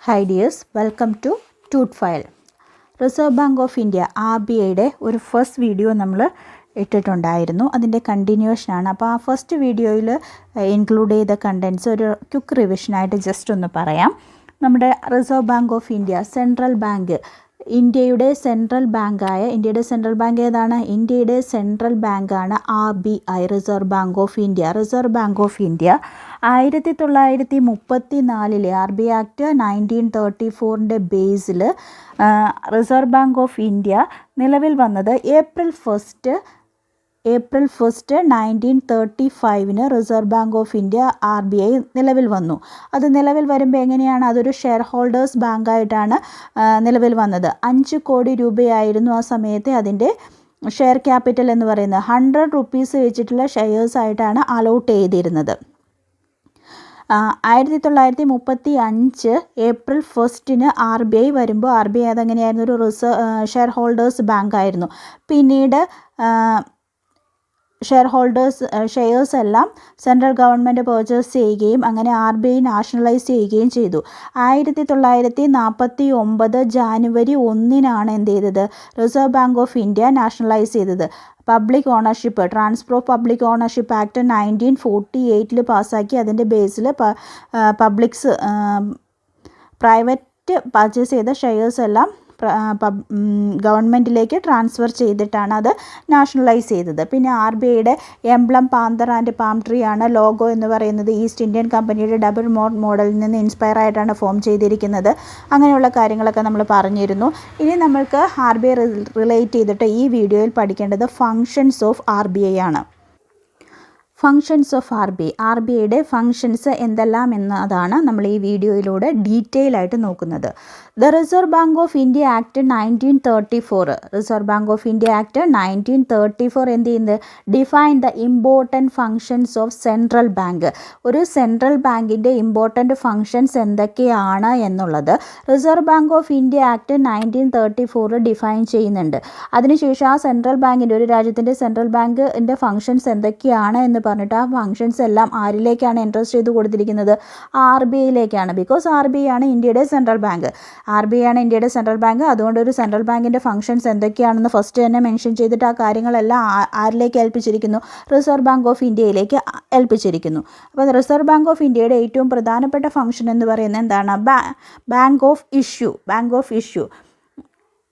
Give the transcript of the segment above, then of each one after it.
Hi dears, welcome to Tooth File. Reserve bank of India RBIയുടെ ഒരു first video നമ്മൾ ഇട്ടിട്ടുണ്ടായിരുന്നു. അതിൻ്റെ കണ്ടിന്യൂഷനാണ്. അപ്പോൾ ആ ഫസ്റ്റ് വീഡിയോയിൽ ഇൻക്ലൂഡ് ചെയ്ത കണ്ടൻസ് ഒരു ക്വിക്ക് റിവിഷനായിട്ട് ജസ്റ്റ് ഒന്ന് പറയാം. നമ്മുടെ reserve bank of India central bank, ഇന്ത്യയുടെ സെൻട്രൽ ബാങ്ക് ഏതാണ്? ഇന്ത്യയുടെ സെൻട്രൽ ബാങ്കാണ് RBI, reserve bank of India. Reserve bank of India 1934 RBI act 1934 Basil reserve bank of India നിലവിൽ വന്നത് April 1 1935 reserve bank of India RBI നിലവിൽ വന്നു. അത് നിലവിൽ വരുമ്പോൾ എങ്ങനെയാണ്? അതൊരു ഷെയർ ഹോൾഡേഴ്സ് ബാങ്കായിട്ടാണ് നിലവിൽ വന്നത്. 5 കോടി രൂപയായിരുന്നു ആ സമയത്ത് അതിൻ്റെ ഷെയർ ക്യാപിറ്റൽ എന്ന് പറയുന്നത്. 100 rupees വെച്ചിട്ടുള്ള ഷെയർസ് ആയിട്ടാണ് അലോട്ട് ചെയ്തിരുന്നത്. 1935 ഏപ്രിൽ 1 RBI വരുമ്പോൾ RBI അതെങ്ങനെയായിരുന്നു? ഒരു ഷെയർ ഹോൾഡേഴ്സ് ബാങ്കായിരുന്നു. പിന്നീട് ഷെയർസ് എല്ലാം സെൻട്രൽ ഗവൺമെൻറ് പർച്ചേസ് ചെയ്യുകയും അങ്ങനെ RBI നാഷണലൈസ് ചെയ്യുകയും ചെയ്തു. 1949 ജാനുവരി 1 എന്ത് ചെയ്തത്? Reserve bank of India nationalise ചെയ്തത്. Public ownership, transfer of public ownership act 1948 പാസ്സാക്കി. അതിൻ്റെ ബേസിൽ പ്രൈവറ്റ് പർച്ചേസ് ചെയ്ത ഷെയർസ് എല്ലാം ഗവൺമെൻറ്റിലേക്ക് ട്രാൻസ്ഫർ ചെയ്തിട്ടാണ് അത് നാഷണലൈസ് ചെയ്തത്. പിന്നെ RBIയുടെ emblem panther and palm tree ആണ്. ലോഗോ എന്ന് പറയുന്നത് ഈസ്റ്റ് ഇന്ത്യൻ കമ്പനിയുടെ ഡബിൾ മോഡലിൽ നിന്ന് ഇൻസ്പയർ ആയിട്ടാണ് ഫോം ചെയ്തിരിക്കുന്നത്. അങ്ങനെയുള്ള കാര്യങ്ങളൊക്കെ നമ്മൾ പറഞ്ഞിരുന്നു. ഇനി നമ്മൾക്ക് RBI റിലേറ്റ് ചെയ്തിട്ട് ഈ വീഡിയോയിൽ പഠിക്കേണ്ടത് ഫങ്ഷൻസ് ഓഫ് RBI ആണ്. ഫങ്ഷൻസ് ഓഫ് RBIയുടെ ഫങ്ഷൻസ് എന്തെല്ലാം എന്നതാണ് നമ്മൾ ഈ വീഡിയോയിലൂടെ ഡീറ്റെയിൽ ആയിട്ട് നോക്കുന്നത്. The reserve bank of India act 1934, reserve bank of India act 1934 എന്ത് ചെയ്യുന്നത്? Define the important functions of central bank. ഒരു സെൻട്രൽ ബാങ്കിൻ്റെ ഇമ്പോർട്ടൻറ്റ് ഫങ്ഷൻസ് എന്തൊക്കെയാണ് എന്നുള്ളത് reserve bank of India act 1934 define ചെയ്യുന്നുണ്ട്. അതിനുശേഷം ആ സെൻട്രൽ ബാങ്കിൻ്റെ, ഒരു രാജ്യത്തിൻ്റെ സെൻട്രൽ ബാങ്കിൻ്റെ ഫങ്ഷൻസ് എന്തൊക്കെയാണ് എന്ന് പറഞ്ഞിട്ട് ആ ഫങ്ഷൻസ് എല്ലാം ആരിലേക്കാണ് എൻട്രസ്റ്റ് ചെയ്ത് കൊടുത്തിരിക്കുന്നത്? RBIയിലേക്കാണ്. ബിക്കോസ് RBI ആണ് ഇന്ത്യയുടെ സെൻട്രൽ ബാങ്ക്. അതുകൊണ്ട് ഒരു സെൻട്രൽ ബാങ്കിൻ്റെ ഫങ്ഷൻസ് എന്തൊക്കെയാണെന്ന് ഫസ്റ്റ് തന്നെ മെൻഷൻ ചെയ്തിട്ട് ആ കാര്യങ്ങളെല്ലാം ആരിലേക്ക് ഏൽപ്പിച്ചിരിക്കുന്നു? റിസർവ് ബാങ്ക് ഓഫ് ഇന്ത്യയിലേക്ക് ഏൽപ്പിച്ചിരിക്കുന്നു. അപ്പോൾ റിസർവ് ബാങ്ക് ഓഫ് ഇന്ത്യയുടെ ഏറ്റവും പ്രധാനപ്പെട്ട ഫങ്ഷൻ എന്ന് പറയുന്നത് എന്താണ്? Bank of issue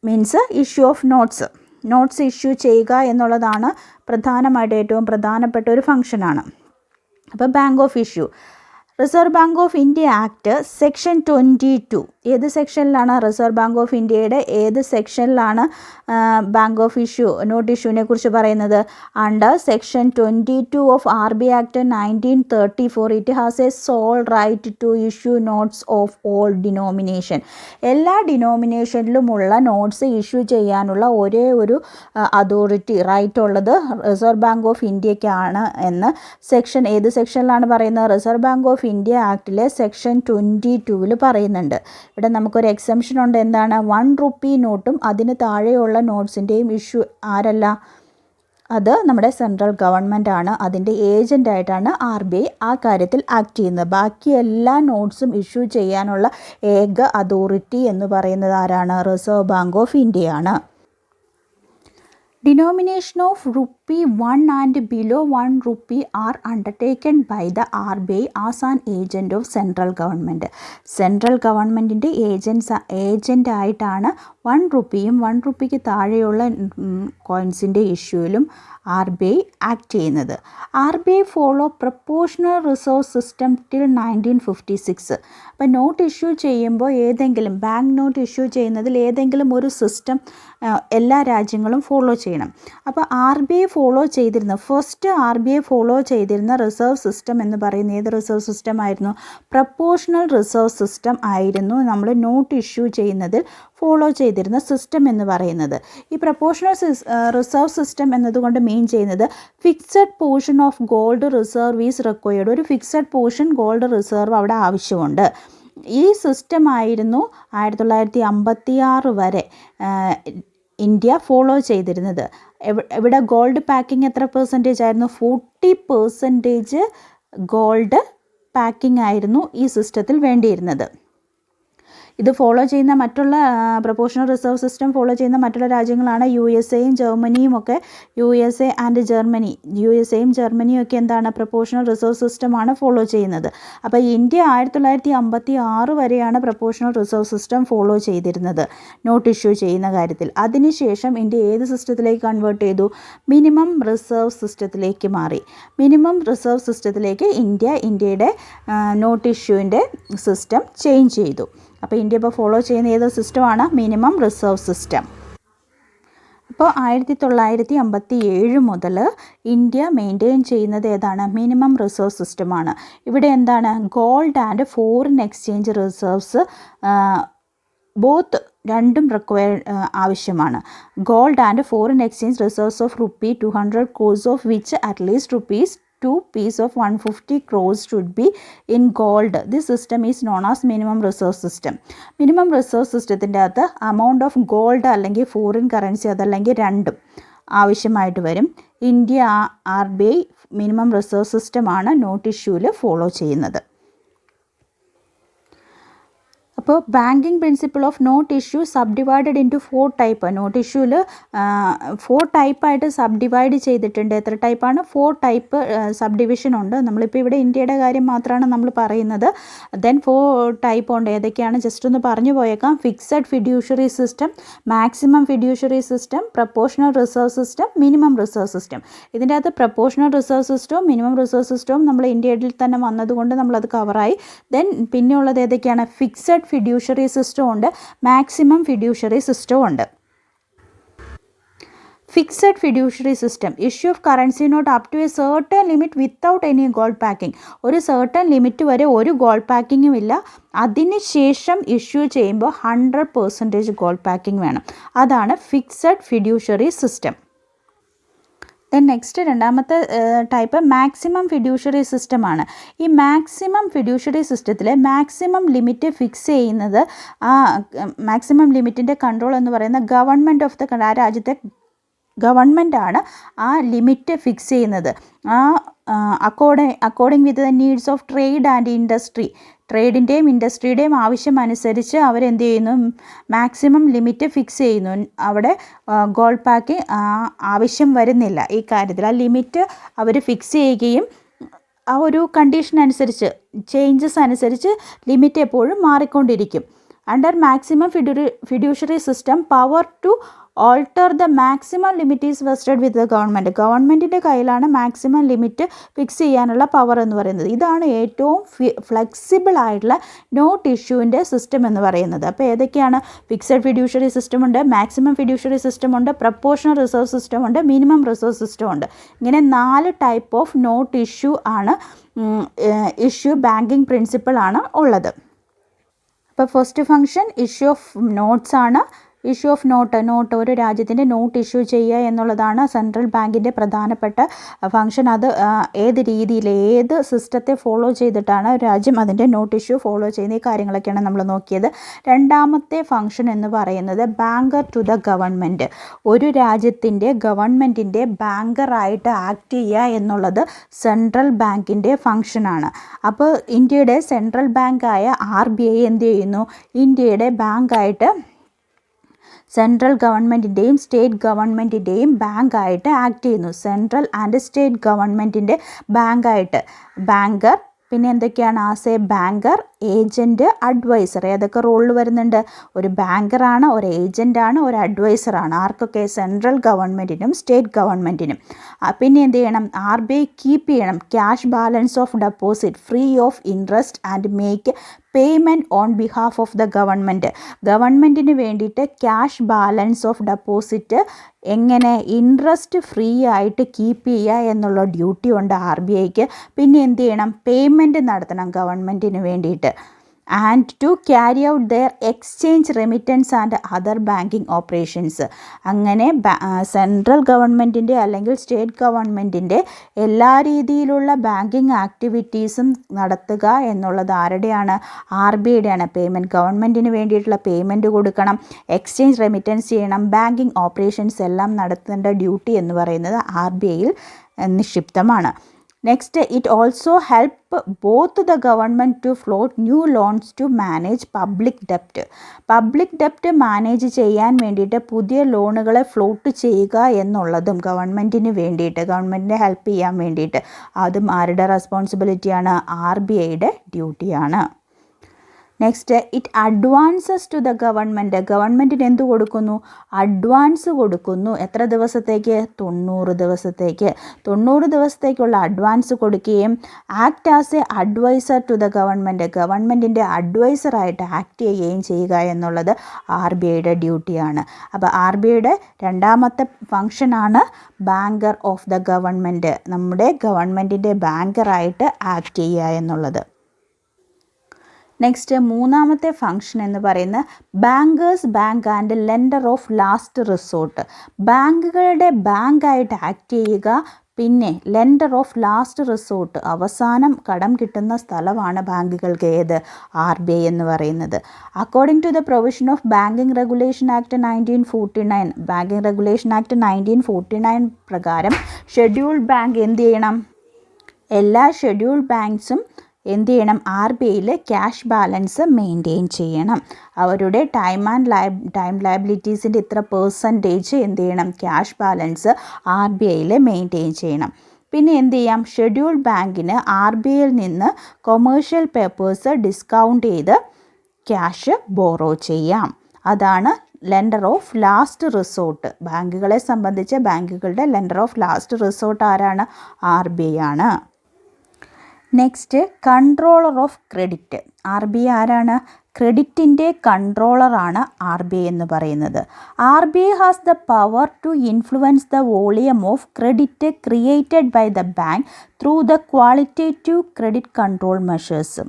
means issue of notes issue ചെയ്യുക എന്നുള്ളതാണ് പ്രധാനമായിട്ട് ഏറ്റവും പ്രധാനപ്പെട്ട ഒരു ഫങ്ഷനാണ്. അപ്പോൾ bank of issue. Reserve bank of India act section 22, ഏത് സെക്ഷനിലാണ്? റിസർവ് ബാങ്ക് ഓഫ് ഇന്ത്യയുടെ ഏത് സെക്ഷനിലാണ് ബാങ്ക് ഓഫ് നോട്ട് ഇഷ്യൂവിനെ കുറിച്ച് പറയുന്നത്? Under section 22 of RBI act 1934 it has a sole right to issue notes of all denomination. എല്ലാ ഡിനോമിനേഷനിലുമുള്ള നോട്ട്സ് ഇഷ്യൂ ചെയ്യാനുള്ള ഒരേ ഒരു അതോറിറ്റി, റൈറ്റ് ഉള്ളത് റിസർവ് ബാങ്ക് ഓഫ് ഇന്ത്യക്കാണ് എന്ന് ഏത് സെക്ഷനിലാണ് പറയുന്നത്? റിസർവ് ബാങ്ക് ഓഫ് ഇന്ത്യ ആക്ടിലെ സെക്ഷൻ 22 പറയുന്നുണ്ട്. ഇവിടെ നമുക്കൊരു എക്സംഷൻ ഉണ്ട്. എന്താണ്? 1 rupee നോട്ടും അതിന് താഴെയുള്ള നോട്ട്സിൻ്റെയും ഇഷ്യൂ ആരല്ല? അത് നമ്മുടെ സെൻട്രൽ ഗവൺമെൻറ് ആണ്. അതിൻ്റെ ഏജൻ്റായിട്ടാണ് RBI ആ കാര്യത്തിൽ ആക്ട് ചെയ്യുന്നത്. ബാക്കി എല്ലാ നോട്ട്സും ഇഷ്യൂ ചെയ്യാനുള്ള ഏക അതോറിറ്റി എന്ന് പറയുന്നത് ആരാണ്? റിസർവ് ബാങ്ക് ഓഫ് ഇന്ത്യയാണ്. Denomination of ₹1 and below 1 rupee are undertaken by the RBI as an agent of central government. Central ഗവൺമെൻറ്റിൻ്റെ ഏജൻ്റായിട്ടാണ് 1 rupeeയും 1 rupeeക്ക് താഴെയുള്ള കോയിൻസിൻ്റെ ഇഷ്യൂയിലും RBI ആക്ട് ചെയ്യുന്നത്. RBI follow proportional reserve system till 1956. അപ്പോൾ നോട്ട് ഇഷ്യൂ ചെയ്യുമ്പോൾ ഏതെങ്കിലും ബാങ്ക് നോട്ട് ഇഷ്യൂ ചെയ്യുന്നതിൽ ഏതെങ്കിലും ഒരു സിസ്റ്റം എല്ലാ രാജ്യങ്ങളും ഫോളോ ചെയ്യണം. അപ്പോൾ RBI ഫോളോ ചെയ്തിരുന്ന റിസർവ് സിസ്റ്റം എന്ന് പറയുന്ന ഏത് റിസർവ് സിസ്റ്റം ആയിരുന്നു? പ്രപ്പോർഷണൽ റിസർവ് സിസ്റ്റം ആയിരുന്നു നമ്മൾ നോട്ട് ഇഷ്യൂ ചെയ്യുന്നതിൽ ഫോളോ ചെയ്തിരുന്ന സിസ്റ്റം എന്ന് പറയുന്നത്. ഈ പ്രപ്പോർഷണൽ റിസർവ് സിസ്റ്റം എന്നതുകൊണ്ട് മീൻ ചെയ്യുന്നത് fixed portion of gold reserve is required. ഒരു ഫിക്സഡ് പോർഷൻ ഗോൾഡ് റിസർവ് അവിടെ ആവശ്യമുണ്ട്. ഈ സിസ്റ്റം ആയിരുന്നു 1956 വരെ ഇന്ത്യ ഫോളോ ചെയ്തിരുന്നത്. ഇവിടെ ഗോൾഡ് പാക്കിംഗ് എത്ര പെർസെൻറ്റേജ് ആയിരുന്നു? 40% ഗോൾഡ് പാക്കിംഗ് ആയിരുന്നു ഈ സിസ്റ്റത്തിൽ വേണ്ടിയിരുന്നത്. ഇത് ഫോളോ ചെയ്യുന്ന മറ്റുള്ള പ്രൊപ്പോർഷണൽ റിസർവ് സിസ്റ്റം ഫോളോ ചെയ്യുന്ന മറ്റുള്ള രാജ്യങ്ങളാണ് USA-യും ജർമ്മനിയും ഒക്കെ. USA ആൻഡ് ജർമ്മനി, USA-യും ജർമ്മനിയും ഒക്കെ എന്താണ് പ്രൊപ്പോർഷണൽ റിസർവ് സിസ്റ്റമാണ് ഫോളോ ചെയ്യുന്നത്. അപ്പോൾ ഇന്ത്യ 1956 വരെയാണ് പ്രൊപ്പോർഷണൽ റിസർവ് സിസ്റ്റം ഫോളോ ചെയ്തിരുന്നത് നോട്ട് ഇഷ്യൂ ചെയ്യുന്ന കാര്യത്തിൽ. അതിനുശേഷം ഇന്ത്യ ഏത് സിസ്റ്റത്തിലേക്ക് കൺവേർട്ട് ചെയ്തു? മിനിമം റിസർവ് സിസ്റ്റത്തിലേക്ക് മാറി. മിനിമം റിസർവ് സിസ്റ്റത്തിലേക്ക് ഇന്ത്യയുടെ നോട്ട് ഇഷ്യൂവിൻ്റെ സിസ്റ്റം ചേഞ്ച് ചെയ്തു. അപ്പോൾ ഇന്ത്യ ഇപ്പോൾ ഫോളോ ചെയ്യുന്ന ഏത് സിസ്റ്റമാണ്? Minimum reserve system. അപ്പോൾ 1957 മുതൽ ഇന്ത്യ മെയിൻറ്റെയിൻ ചെയ്യുന്നത് ഏതാണ്? മിനിമം റിസർവ് സിസ്റ്റമാണ്. ഇവിടെ എന്താണ്? Gold and foreign exchange reserves രണ്ടും ആവശ്യമാണ്. Gold and foreign exchange reserves of ₹200 crores of which at least ₹2 of 150 crores should be in gold. This system is known as minimum reserve system. Minimum reserve സിസ്റ്റത്തിൻ്റെ അകത്ത് amount of gold അല്ലെങ്കിൽ foreign currency അതല്ലെങ്കിൽ രണ്ടും ആവശ്യമായിട്ട് വരും. India RBI minimum reserve സിസ്റ്റമാണ് note ഇഷ്യൂവിൽ follow ചെയ്യുന്നത്. അപ്പോൾ banking principle of note issue sub divided into 4 type. Note ഇഷ്യൂവിൽ 4 ടൈപ്പായിട്ട് സബ് ഡിവൈഡ് ചെയ്തിട്ടുണ്ട്. എത്ര ടൈപ്പാണ്? 4 ടൈപ്പ് സബ് ഡിവിഷൻ ഉണ്ട്. നമ്മളിപ്പോൾ ഇവിടെ ഇന്ത്യയുടെ കാര്യം മാത്രമാണ് നമ്മൾ പറയുന്നത്. ദെൻ 4 ടൈപ്പ് ഉണ്ട്. ഏതൊക്കെയാണ് ജസ്റ്റ് ഒന്ന് പറഞ്ഞു പോയേക്കാം. Fixed fiduciary system, maximum fiduciary system, proportional reserve system, minimum reserve system. ഇതിൻ്റെ അകത്ത് പ്രൊപ്പോർഷണൽ റിസർവ് സിസ്റ്റവും മിനിമം റിസർവ് സിസ്റ്റവും നമ്മൾ ഇന്ത്യയിൽ തന്നെ വന്നതുകൊണ്ട് നമ്മളത് കവറായി. ദെൻ പിന്നെയുള്ളത് ഏതൊക്കെയാണ്? ഫിക്സഡ് ഫിഡ്യൂഷ്യറി സിസ്റ്റം ഉണ്ട്, മാക്സിമം ഫിഡ്യൂഷ്യറി സിസ്റ്റവും ഉണ്ട്. Fixed fiduciary system issue of currency note up to a certain limit without any gold backing. ഒരു സർട്ടൻ ലിമിറ്റ് വരെ ഒരു ഗോൾഡ് പാക്കിങ്ങും ഇല്ല. അതിനുശേഷം ഇഷ്യൂ ചെയ്യുമ്പോൾ 100% ഗോൾഡ് പാക്കിംഗ് വേണം. അതാണ് fixed fiduciary system. Then next രണ്ടാമത്തെ ടൈപ്പ് മാക്സിമം ഫിഡ്യൂഷ്യറി സിസ്റ്റമാണ്. ഈ മാക്സിമം ഫിഡ്യൂഷ്യറി സിസ്റ്റത്തിൽ മാക്സിമം ലിമിറ്റ് ഫിക്സ് ചെയ്യുന്നത് മാക്സിമം ലിമിറ്റിൻ്റെ കൺട്രോൾ എന്ന് പറയുന്ന ഗവൺമെൻറ് ഓഫ് ആ രാജ്യത്തെ ഗവൺമെൻറ്റാണ് ആ ലിമിറ്റ് ഫിക്സ് ചെയ്യുന്നത്. According with the needs of trade and industry. ട്രേഡിൻ്റെയും ഇൻഡസ്ട്രിയുടെയും ആവശ്യം അനുസരിച്ച് അവരെന്ത് ചെയ്യുന്നു? മാക്സിമം ലിമിറ്റ് ഫിക്സ് ചെയ്യുന്നു. അവിടെ ഗോൾഡ് പാക്ക് ആവശ്യം വരുന്നില്ല ഈ കാര്യത്തിൽ. ആ ലിമിറ്റ് അവർ ഫിക്സ് ചെയ്യുകയും ആ ഒരു കണ്ടീഷൻ അനുസരിച്ച് ചേഞ്ചസ് അനുസരിച്ച് ലിമിറ്റ് എപ്പോഴും മാറിക്കൊണ്ടിരിക്കും. Under maximum fiduciary system power to alter the maximum limit is vested with the government. ഗവൺമെൻറ്റിൻ്റെ കയ്യിലാണ് മാക്സിമം ലിമിറ്റ് ഫിക്സ് ചെയ്യാനുള്ള പവർ എന്ന് പറയുന്നത്. ഇതാണ് ഏറ്റവും ഫ്ലെക്സിബിൾ ആയിട്ടുള്ള നോട്ട് ഇഷ്യൂവിൻ്റെ സിസ്റ്റം എന്ന് പറയുന്നത്. അപ്പോൾ ഏതൊക്കെയാണ്? ഫിക്സഡ് ഫിഡ്യൂഷ്യറി സിസ്റ്റം ഉണ്ട്, മാക്സിമം ഫിഡ്യൂഷ്യറി സിസ്റ്റം ഉണ്ട്, പ്രൊപ്പോർഷണൽ റിസർവ് സിസ്റ്റം ഉണ്ട്, മിനിമം റിസർവ് സിസ്റ്റം ഉണ്ട്. ഇങ്ങനെ 4 ടൈപ്പ് ഓഫ് നോട്ട് ഇഷ്യൂ ആണ് ഇഷ്യൂ ബാങ്കിങ് പ്രിൻസിപ്പിൾ ആണ് ഉള്ളത്. അപ്പോൾ first function issue of notes ആണ്. ഇഷ്യൂ ഓഫ് നോട്ട് ഒരു രാജ്യത്തിൻ്റെ നോട്ട് ഇഷ്യൂ ചെയ്യുക എന്നുള്ളതാണ് സെൻട്രൽ ബാങ്കിൻ്റെ പ്രധാനപ്പെട്ട ഫംഗ്ഷൻ. അത് ഏത് രീതിയിൽ ഏത് സിസ്റ്റത്തെ ഫോളോ ചെയ്തിട്ടാണ് ഒരു രാജ്യം അതിൻ്റെ നോട്ട് ഇഷ്യൂ ഫോളോ ചെയ്യുന്ന ഈ കാര്യങ്ങളൊക്കെയാണ് നമ്മൾ നോക്കിയത്. രണ്ടാമത്തെ ഫംഗ്ഷൻ എന്ന് പറയുന്നത് ബാങ്കർ ടു ദ ഗവൺമെൻറ്. ഒരു രാജ്യത്തിൻ്റെ ഗവൺമെൻറ്റിൻ്റെ ബാങ്കറായിട്ട് ആക്ട് ചെയ്യുക എന്നുള്ളത് സെൻട്രൽ ബാങ്കിൻ്റെ ഫംഗ്ഷനാണ്. അപ്പോൾ ഇന്ത്യയുടെ സെൻട്രൽ ബാങ്കായ RBI എന്ത് ചെയ്യുന്നു? ഇന്ത്യയുടെ ബാങ്കായിട്ട് സെൻട്രൽ ഗവൺമെൻറ്റിൻ്റെയും സ്റ്റേറ്റ് ഗവൺമെൻറ്റിൻ്റെയും ബാങ്കായിട്ട് ആക്ട് ചെയ്യുന്നു. സെൻട്രൽ ആൻഡ് സ്റ്റേറ്റ് ഗവൺമെൻറ്റിൻ്റെ ബാങ്കായിട്ട് ബാങ്കർ. പിന്നെ എന്തൊക്കെയാണ്? As a banker, agent, adviser. ഏതൊക്കെ റോളിൽ വരുന്നുണ്ട്? ഒരു ബാങ്കറാണ്, ഒരു ഏജൻറ്റാണ്, ഒരു അഡ്വൈസറാണ്. ആർക്കൊക്കെ? സെൻട്രൽ ഗവൺമെൻറ്റിനും സ്റ്റേറ്റ് ഗവൺമെൻറ്റിനും. പിന്നെ എന്ത് ചെയ്യണം? RBI കീപ്പ് ചെയ്യണം cash balance of deposit free of interest and make payment on behalf of the government. ഗവൺമെൻറ്റിന് വേണ്ടിയിട്ട് ക്യാഷ് ബാലൻസ് ഓഫ് ഡെപ്പോസിറ്റ് എങ്ങനെ ഇൻട്രസ്റ്റ് ഫ്രീ ആയിട്ട് കീപ്പ് ചെയ്യുക എന്നുള്ള ഡ്യൂട്ടി ഉണ്ട് RBIക്ക്. പിന്നെ എന്ത് ചെയ്യണം? പേയ്മെൻറ്റ് നടത്തണം ഗവൺമെൻറ്റിന് വേണ്ടിയിട്ട്. And to carry out their exchange remittance and other banking operations. അങ്ങനെ സെൻട്രൽ ഗവൺമെൻറ്റിൻ്റെ അല്ലെങ്കിൽ സ്റ്റേറ്റ് ഗവൺമെൻറ്റിൻ്റെ എല്ലാ രീതിയിലുള്ള ബാങ്കിങ് ആക്ടിവിറ്റീസും നടത്തുക എന്നുള്ളത് ആരുടെയാണ്? RBIയുടെയാണ്. പേയ്മെൻറ്റ് ഗവൺമെൻറ്റിന് വേണ്ടിയിട്ടുള്ള പേയ്മെൻറ്റ് കൊടുക്കണം, എക്സ്ചേഞ്ച് റെമിറ്റൻസ് ചെയ്യണം, ബാങ്കിങ് ഓപ്പറേഷൻസ് എല്ലാം നടത്തേണ്ട ഡ്യൂട്ടി എന്ന് പറയുന്നത് RBIയിൽ നിക്ഷിപ്തമാണ്. Next it also help both the government to float new loans to manage public ഡെപ്റ്റ്. Public ഡെപ്റ്റ് manage ചെയ്യാൻ വേണ്ടിയിട്ട് പുതിയ ലോണുകളെ ഫ്ലോട്ട് ചെയ്യുക എന്നുള്ളതും ഗവൺമെൻറ്റിന് വേണ്ടിയിട്ട്, ഗവൺമെൻറ്റിനെ ഹെൽപ്പ് ചെയ്യാൻ വേണ്ടിയിട്ട്, അതും ആരുടെ റെസ്പോൺസിബിലിറ്റിയാണ്? RBIയുടെ ഡ്യൂട്ടിയാണ്. Next it advances to the government. ഗവൺമെൻറ്റിന് എന്ത് കൊടുക്കുന്നു? അഡ്വാൻസ് കൊടുക്കുന്നു. എത്ര ദിവസത്തേക്ക്? 90 ദിവസത്തേക്ക്. 90 ദിവസത്തേക്കുള്ള അഡ്വാൻസ് കൊടുക്കുകയും act as a adviser to the government, ഗവൺമെൻറ്റിൻ്റെ അഡ്വൈസറായിട്ട് ആക്ട് ചെയ്യുകയും ചെയ്യുക എന്നുള്ളത് RBIയുടെ ഡ്യൂട്ടിയാണ്. അപ്പോൾ RBIയുടെ രണ്ടാമത്തെ ഫങ്ഷനാണ് ബാങ്കർ ഓഫ് ദ ഗവൺമെൻറ്, നമ്മുടെ ഗവൺമെൻറ്റിൻ്റെ ബാങ്കറായിട്ട് ആക്ട് ചെയ്യുക എന്നുള്ളത്. നെക്സ്റ്റ് മൂന്നാമത്തെ ഫംഗ്ഷൻ എന്ന് പറയുന്നത് bankers bank and lender of last resort. ബാങ്കുകളുടെ ബാങ്കായിട്ട് ആക്ട് ചെയ്യുക, പിന്നെ ലെൻഡർ ഓഫ് ലാസ്റ്റ് റിസോർട്ട്, അവസാനം കടം കിട്ടുന്ന സ്ഥലമാണ് ബാങ്കുകൾക്ക് ഏത്? RBI എന്ന് പറയുന്നത്. According to the provision of banking regulation act 1949, banking regulation act 1949 പ്രകാരം ഷെഡ്യൂൾഡ് ബാങ്ക് എന്ത് ചെയ്യണം? എല്ലാ ഷെഡ്യൂൾഡ് ബാങ്ക്സും എന്ത് ചെയ്യണം? RBIയിൽ ക്യാഷ് ബാലൻസ് മെയിൻറ്റെയിൻ ചെയ്യണം. അവരുടെ ടൈം ലയബിലിറ്റീസിൻ്റെ ഇത്ര പെർസെൻറ്റേജ് എന്ത് ചെയ്യണം? ക്യാഷ് ബാലൻസ് RBIയിൽ മെയിൻറ്റെയിൻ ചെയ്യണം. പിന്നെ എന്ത് ചെയ്യാം? ഷെഡ്യൂൾഡ് ബാങ്കിന് RBIയിൽ നിന്ന് കൊമേഴ്ഷ്യൽ പേപ്പേഴ്സ് ഡിസ്കൗണ്ട് ചെയ്ത് ക്യാഷ് ബോറോ ചെയ്യാം. അതാണ് ലെൻഡർ ഓഫ് ലാസ്റ്റ് റിസോർട്ട്. ബാങ്കുകളെ സംബന്ധിച്ച് ബാങ്കുകളുടെ ലെൻഡർ ഓഫ് ലാസ്റ്റ് റിസോർട്ട് ആരാണ്? RBI ആണ്. Next controller of credit. RBI ആരാണ്? ക്രെഡിറ്റിൻ്റെ കൺട്രോളറാണ് RBI എന്ന് പറയുന്നത്. RBI has the power to influence the volume of credit created by the bank through the qualitative credit control measures.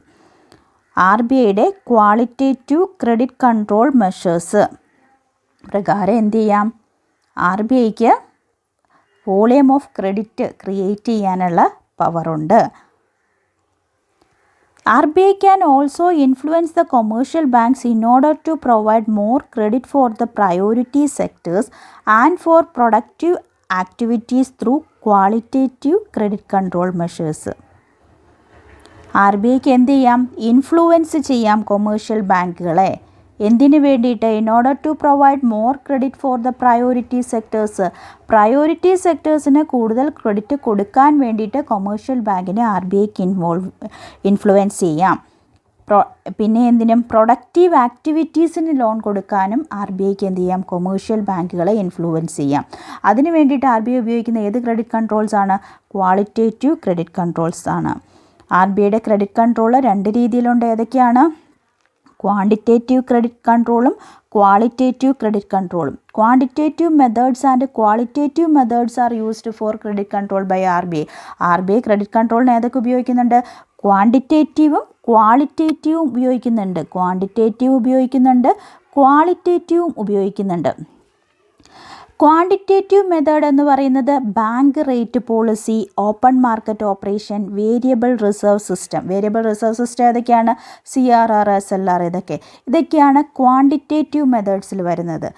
RBIയുടെ qualitative credit control measures പ്രകാരം എന്ത് ചെയ്യാം? RBIക്ക് വോളിയം ഓഫ് ക്രെഡിറ്റ് ക്രിയേറ്റ് ചെയ്യാനുള്ള പവറുണ്ട്. RBI can also influence the commercial banks in order to provide more credit for the priority sectors and for productive activities through qualitative credit control measures. RBIക്ക് എന്ത് ചെയ്യാം? Influence ചെയ്യാം commercial ബാങ്കുകളെ. എന്തിനു വേണ്ടിയിട്ട്? In order to provide more credit for the priority sectors. Priority സെക്ടേഴ്സിന് കൂടുതൽ credit കൊടുക്കാൻ വേണ്ടിയിട്ട് കൊമേഴ്ഷ്യൽ ബാങ്കിനെ RBIക്ക് ഇൻഫ്ലുവൻസ് ചെയ്യാം. പിന്നെ എന്തിനും? പ്രൊഡക്റ്റീവ് ആക്ടിവിറ്റീസിന് ലോൺ കൊടുക്കാനും RBIക്ക് എന്ത് ചെയ്യാം? കൊമേഴ്ഷ്യൽ ബാങ്കുകളെ ഇൻഫ്ലുവൻസ് ചെയ്യാം. അതിന് വേണ്ടിയിട്ട് RBI ഉപയോഗിക്കുന്ന ഏത് ക്രെഡിറ്റ് കൺട്രോൾസ് ആണ്? ക്വാളിറ്റേറ്റീവ് ക്രെഡിറ്റ് കൺട്രോൾസ് ആണ്. RBIയുടെ ക്രെഡിറ്റ് കൺട്രോൾ രണ്ട് രീതിയിലുണ്ട്. ഏതൊക്കെയാണ്? ക്വാണ്ടിറ്റേറ്റീവ് ക്രെഡിറ്റ് കൺട്രോളും ക്വാളിറ്റേറ്റീവ് ക്രെഡിറ്റ് കൺട്രോളും. Quantitative methods and qualitative methods are used for credit control by RBI. RBI credit കൺട്രോളിന് ഏതൊക്കെ ഉപയോഗിക്കുന്നുണ്ട്? ക്വാണ്ടിറ്റേറ്റീവും ക്വാളിറ്റേറ്റീവും ഉപയോഗിക്കുന്നുണ്ട്. ക്വാണ്ടിറ്റേറ്റീവ് ഉപയോഗിക്കുന്നുണ്ട്, ക്വാളിറ്റേറ്റീവും ഉപയോഗിക്കുന്നുണ്ട്. ക്വാണ്ടിറ്റേറ്റീവ് മെത്തേഡ് എന്ന് പറയുന്നത് bank rate policy, open market operation, variable reserve system. Variable reserve system ഏതൊക്കെയാണ്? CRR, SLR, ഇതൊക്കെയാണ് ക്വാണ്ടിറ്റേറ്റീവ് മെത്തേഡ്സിൽ വരുന്നത്.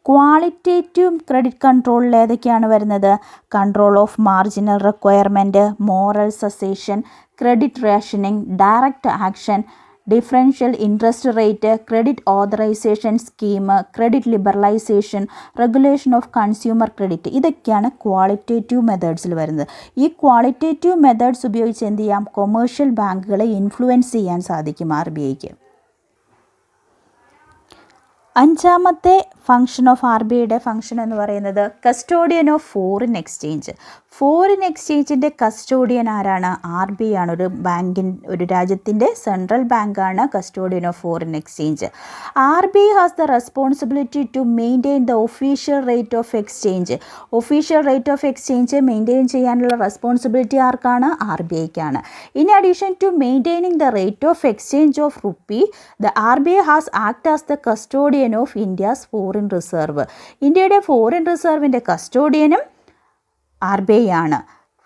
ക്വാളിറ്റേറ്റീവ് ക്രെഡിറ്റ് കൺട്രോളിൽ ഏതൊക്കെയാണ് വരുന്നത്? Control of marginal requirement, moral suasion, credit rationing, direct action, differential interest rate, credit authorisation scheme, credit liberalisation, regulation of consumer credit. ഇതൊക്കെയാണ് qualitative മെത്തേഡ്സിൽ വരുന്നത്. ഈ ക്വാളിറ്റേറ്റീവ് മെത്തേഡ്സ് ഉപയോഗിച്ച് എന്ത് ചെയ്യാം? കൊമേഴ്ഷ്യൽ ബാങ്കുകളെ ഇൻഫ്ലുവൻസ് ചെയ്യാൻ സാധിക്കും RBIക്ക്. അഞ്ചാമത്തെ ഫംഗ്ഷൻ ഓഫ് RBIയുടെ ഫംഗ്ഷൻ എന്ന് പറയുന്നത് custodian of foreign exchange. Foreign എക്സ്ചേഞ്ചിൻ്റെ കസ്റ്റോഡിയൻ ആരാണ്? RBI ആണ്. ഒരു രാജ്യത്തിൻ്റെ സെൻട്രൽ ബാങ്കാണ് custodian of foreign exchange. RBI has the responsibility to maintain the official rate of exchange. Official rate of exchange maintain ചെയ്യാനുള്ള responsibility ആർക്കാണ്? RBIക്കാണ്. In addition to maintaining the rate of exchange of rupee, the RBI has act as the custodian of India's foreign reserve. ഇന്ത്യയുടെ foreign റിസർവിൻ്റെ കസ്റ്റോഡിയനും RBI ആണ്.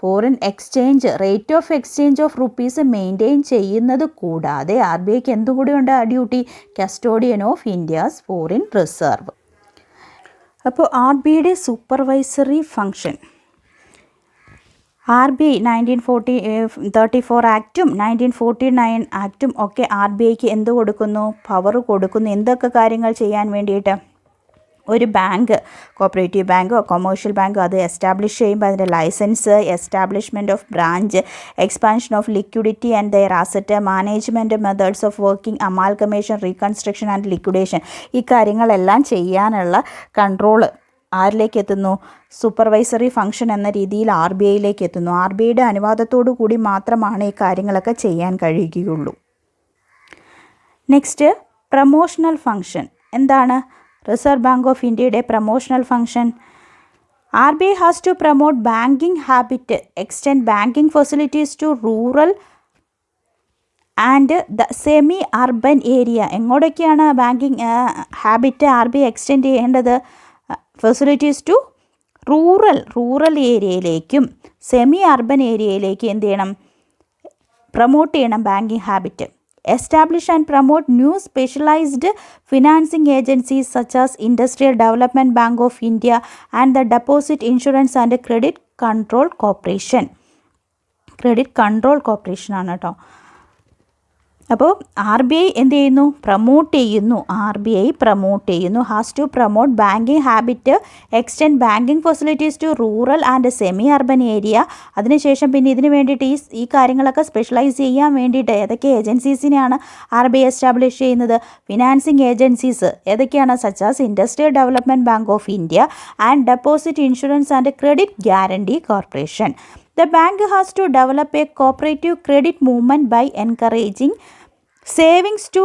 Foreign exchange rate of exchange of rupees maintain ചെയ്യുന്നത് കൂടാതെ RBIക്ക് എന്തുകൂടിയുണ്ട് duty? Custodian of India's foreign reserve. അപ്പോൾ RBIയുടെ സൂപ്പർവൈസറി ഫംഗ്ഷൻ RBI 1934 ആക്റ്റും 1949 ആക്റ്റും ഒക്കെ RBIക്ക് എന്ത് കൊടുക്കുന്നു? പവർ കൊടുക്കുന്നു. എന്തൊക്കെ കാര്യങ്ങൾ ചെയ്യാൻ വേണ്ടിയിട്ട്? ഒരു ബാങ്ക്, കോപ്പറേറ്റീവ് ബാങ്കോ കൊമേഴ്ഷ്യൽ ബാങ്കോ അത് എസ്റ്റാബ്ലിഷ് ചെയ്യുമ്പോൾ അതിൻ്റെ licence, establishment of branch, expansion of liquidity and their asset, management methods of working, amalgamation, reconstruction and liquidation, ഈ കാര്യങ്ങളെല്ലാം ചെയ്യാനുള്ള കൺട്രോള് ആരിലേക്ക് എത്തുന്നു? സൂപ്പർവൈസറി ഫംഗ്ഷൻ എന്ന രീതിയിൽ RBIയിലേക്ക് എത്തുന്നു. RBIയുടെ അനുവാദത്തോടു കൂടി മാത്രമാണ് ഈ കാര്യങ്ങളൊക്കെ ചെയ്യാൻ കഴിയുകയുള്ളൂ. നെക്സ്റ്റ്, പ്രമോഷണൽ ഫംഗ്ഷൻ എന്താണ്? റിസർവ് ബാങ്ക് ഓഫ് ഇന്ത്യയുടെ promotional function. RBI has to promote banking habit, extend banking facilities to rural and the semi urban area. എങ്ങോട്ടൊക്കെയാണ് ബാങ്കിങ് ഹാബിറ്റ് RBI എക്സ്റ്റെൻഡ് ചെയ്യേണ്ടത്? ഫെസിലിറ്റീസ് ടു റൂറൽ ഏരിയയിലേക്കും semi urban ഏരിയയിലേക്കും എന്ത് ചെയ്യണം? Promote ചെയ്യണം banking habit. Establish and promote new specialized financing agencies such as Industrial Development Bank of India and the Deposit Insurance and Credit Control Corporation. Credit Control Corporation ആണ് കേട്ടോ. അപ്പോൾ RBI എന്ത് ചെയ്യുന്നു? Promote ചെയ്യുന്നു. RBI പ്രൊമോട്ട് ചെയ്യുന്നു. Has to promote banking habit, extend banking facilities to rural and semi urban area. അതിനുശേഷം പിന്നെ ഇതിന് വേണ്ടിയിട്ട് ഈ കാര്യങ്ങളൊക്കെ സ്പെഷ്യലൈസ് ചെയ്യാൻ വേണ്ടിയിട്ട് ഏതൊക്കെ ഏജൻസീസിനെയാണ് RBI എസ്റ്റാബ്ലിഷ് ചെയ്യുന്നത്? ഫിനാൻസിങ് ഏജൻസീസ് ഏതൊക്കെയാണ്? Such as industrial development bank of India and deposit insurance and credit guarantee corporation. The bank has to develop a cooperative credit movement by encouraging savings to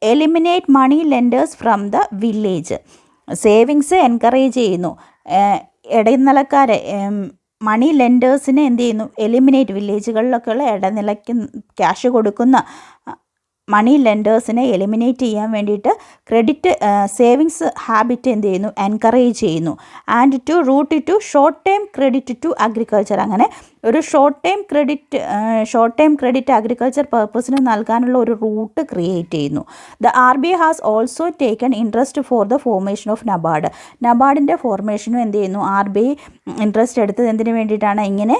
eliminate money lenders from the village. Savings encourage ചെയ്യുന്നു. ഇടനിലക്കാരെ, മണി ലെൻഡേഴ്സിനെ എന്ത് ചെയ്യുന്നു? Eliminate, വില്ലേജുകളിലൊക്കെയുള്ള ഇടനിലയ്ക്ക് cash കൊടുക്കുന്ന മണി ലെൻഡേഴ്സിനെ eliminate ചെയ്യാൻ വേണ്ടിയിട്ട് credit savings habit എന്ത് ചെയ്യുന്നു? Encourage ചെയ്യുന്നു. And to route to short time credit to agriculture. അങ്ങനെ ഒരു ഷോർട്ട് ടൈം ക്രെഡിറ്റ് അഗ്രികൾച്ചർ പർപ്പസിന് നൽകാനുള്ള ഒരു റൂട്ട് ക്രിയേറ്റ് ചെയ്യുന്നു. The RBI has also taken interest for the formation of NABARD. നബാർഡിൻ്റെ ഫോർമേഷനും എന്ത് ചെയ്യുന്നു? RBI ഇൻട്രസ്റ്റ് എടുത്തത് എന്തിനു വേണ്ടിയിട്ടാണ്? ഇങ്ങനെ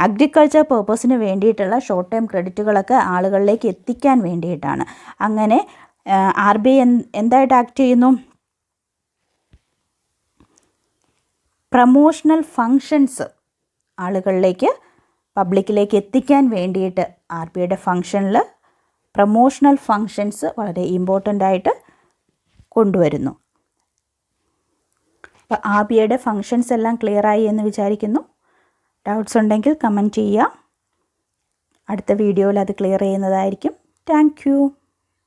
അഗ്രികൾച്ചർ പർപ്പസിന് വേണ്ടിയിട്ടുള്ള ഷോർട്ട് ടൈം ക്രെഡിറ്റുകളൊക്കെ ആളുകളിലേക്ക് എത്തിക്കാൻ വേണ്ടിയിട്ടാണ്. അങ്ങനെ RBI എന്തായിട്ട് ആക്ട് ചെയ്യുന്നു? പ്രമോഷണൽ ഫങ്ഷൻസ് ആളുകളിലേക്ക്, പബ്ലിക്കിലേക്ക് എത്തിക്കാൻ വേണ്ടിയിട്ട് RBIയുടെ ഫങ്ഷനിൽ പ്രമോഷണൽ ഫങ്ഷൻസ് വളരെ ഇമ്പോർട്ടൻ്റ് ആയിട്ട് കൊണ്ടുവരുന്നു. അപ്പോൾ RBIയുടെ ഫങ്ഷൻസ് എല്ലാം ക്ലിയറായി എന്ന് വിചാരിക്കുന്നു. ഡൗട്ട്സ് ഉണ്ടെങ്കിൽ കമൻറ്റ് ചെയ്യുക. അടുത്ത വീഡിയോയിൽ അത് ക്ലിയർ ചെയ്യുന്നതായിരിക്കും. Thank you.